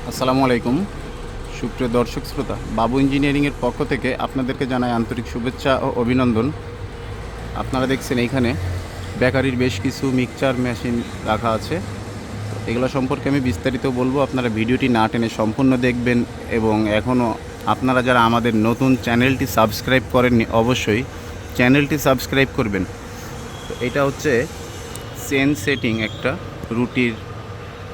আসসালামু আলাইকুম সুপ্রিয় দর্শক শ্রোতা, বাবু ইঞ্জিনিয়ারিংয়ের পক্ষ থেকে আপনাদেরকে জানাই আন্তরিক শুভেচ্ছা ও অভিনন্দন। আপনারা দেখছেন এইখানে বেকারির বেশ কিছু মিক্সচার মেশিন রাখা আছে। এগুলো সম্পর্কে আমি বিস্তারিত বলবো, আপনারা ভিডিওটি না টেনে সম্পূর্ণ দেখবেন। এবং এখনও আপনারা যারা আমাদের নতুন চ্যানেলটি সাবস্ক্রাইব করেননি, অবশ্যই চ্যানেলটি সাবস্ক্রাইব করবেন। তো এটা হচ্ছে চেন সেটিং, একটা রুটির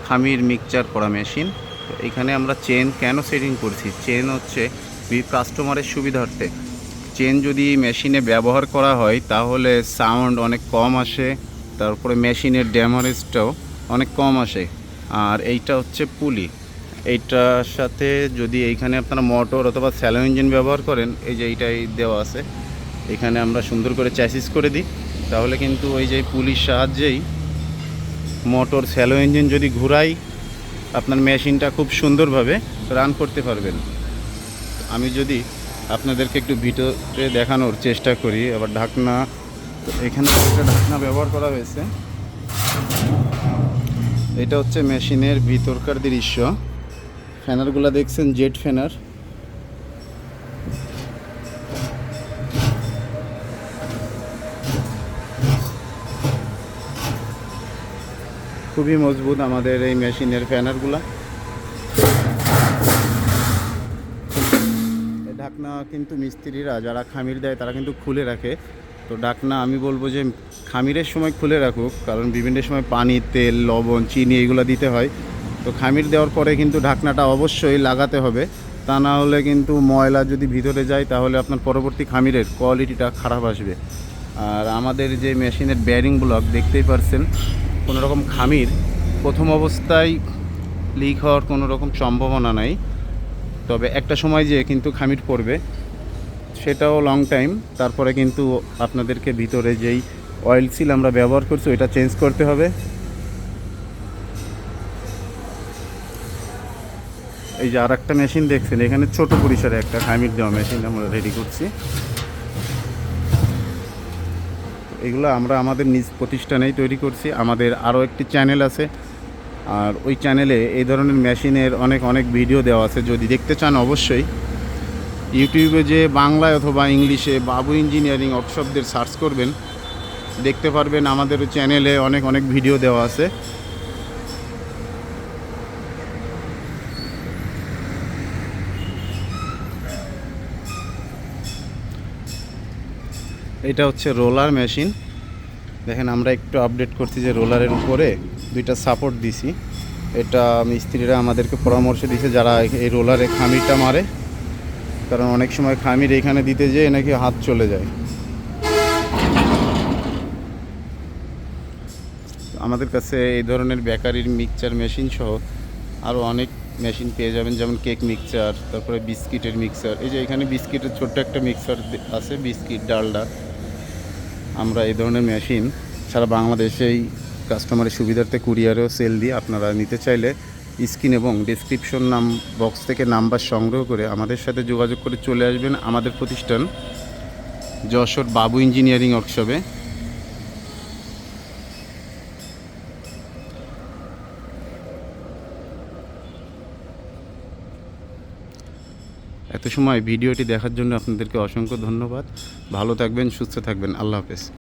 খামির মিক্সচার করা মেশিন। তো এখানে আমরা চেন কেন সেটিং করছি, চেন হচ্ছে কাস্টমারের সুবিধার্থে। চেন যদি মেশিনে ব্যবহার করা হয় তাহলে সাউন্ড অনেক কম আসে, তারপরে মেশিনের ড্যামারেজটাও অনেক কম আসে। আর এইটা হচ্ছে পুলি, এইটার সাথে যদি এইখানে আপনারা মোটর অথবা স্যালো ইঞ্জিন ব্যবহার করেন, এই যে এইটাই দেওয়া আছে, এখানে আমরা সুন্দর করে চ্যাসিস করে দিই, তাহলে কিন্তু ওই যে পুলির সাহায্যেই মোটর স্যালো ইঞ্জিন যদি ঘুরাই, আপনার মেশিনটা খুব সুন্দরভাবে রান করতে পারবেন। আমি যদি আপনাদেরকে একটু ভিতরে দেখানোর চেষ্টা করি। আবার ঢাকনা, এখানে একটা ঢাকনা ব্যবহার করা হয়েছে। এটা হচ্ছে মেশিনের ভিতরকার দৃশ্য। ফ্যানারগুলো দেখছেন, জেট ফ্যানার। খুবই মজবুত আমাদের এই মেশিনের ফ্যানারগুলো। ঢাকনা কিন্তু মিস্ত্রিরা যারা খামির দেয় তারা কিন্তু খুলে রাখে। তো ঢাকনা আমি বলবো যে খামিরের সময় খুলে রাখুক, কারণ বিভিন্ন সময় পানি, তেল, লবণ, চিনি এগুলো দিতে হয়। তো খামির দেওয়ার পরে কিন্তু ঢাকনাটা অবশ্যই লাগাতে হবে, তা না হলে কিন্তু ময়লা যদি ভিতরে যায় তাহলে আপনার পরবর্তী খামিরের কোয়ালিটিটা খারাপ আসবে। আর আমাদের যে মেশিনের বেয়ারিং ব্লক দেখতেই পারছেন, কোনো রকম খামির প্রথম অবস্থায় লিক হওয়ার কোনো রকম সম্ভাবনা নাই, তবে একটা সময় যে কিন্তু খামির পড়বে, সেটাও লং টাইম। তারপরে কিন্তু আপনাদেরকে ভিতরে যেই অয়েল সিল আমরা ব্যবহার করছি ওইটা চেঞ্জ করতে হবে। এই যে আর একটা মেশিন দেখছেন, এখানে ছোট পরিসরে একটা খামির দেওয়া মেশিন আমরা রেডি করছি। এগুলো আমরা আমাদের নিজ প্রতিষ্ঠানেই তৈরি করছি। আমাদের আরও একটি চ্যানেল আছে, আর ওই চ্যানেলে এই ধরনের মেশিনের অনেক অনেক ভিডিও দেওয়া আছে। যদি দেখতে চান অবশ্যই ইউটিউবে যে বাংলায় অথবা ইংলিশে বাবু ইঞ্জিনিয়ারিং ওয়ার্কশপদের সার্চ করবেন, দেখতে পারবেন আমাদের চ্যানেলে অনেক অনেক ভিডিও দেওয়া আছে। এটা হচ্ছে রোলার মেশিন। দেখেন আমরা একটু আপডেট করছি যে রোলারের উপরে দুইটা সাপোর্ট দিছি। এটা মিস্ত্রিরা আমাদেরকে পরামর্শ দিয়েছে যারা এই রোলারে খামিরটা মারে, কারণ অনেক সময় খামির এখানে দিতে যেয়ে নাকি হাত চলে যায়। আমাদের কাছে এই ধরনের বেকারির মিক্সচার মেশিন সহ আরও অনেক মেশিন পেয়ে যাবেন, যেমন কেক মিক্সচার, তারপরে বিস্কিটের মিক্সচার। এই যে এখানে বিস্কিটের ছোট্ট একটা মিক্সচার আছে, বিস্কিট, ডালডা। আমরা এই ধরনের মেশিন সারা বাংলাদেশেই কাস্টমারের সুবিধার্থে কুরিয়ারেও সেল দিই। আপনারা নিতে চাইলে স্ক্রিন এবং ডিসক্রিপশন বক্স থেকে নাম্বার সংগ্রহ করে আমাদের সাথে যোগাযোগ করে চলে আসবেন আমাদের প্রতিষ্ঠান যশোর বাবু ইঞ্জিনিয়ারিং ওয়ার্কশপে। এত সময় ভিডিওটি দেখার জন্য আপনাদেরকে অসংখ্য ধন্যবাদ। ভালো থাকবেন, সুস্থ থাকবেন। আল্লাহ হাফেজ।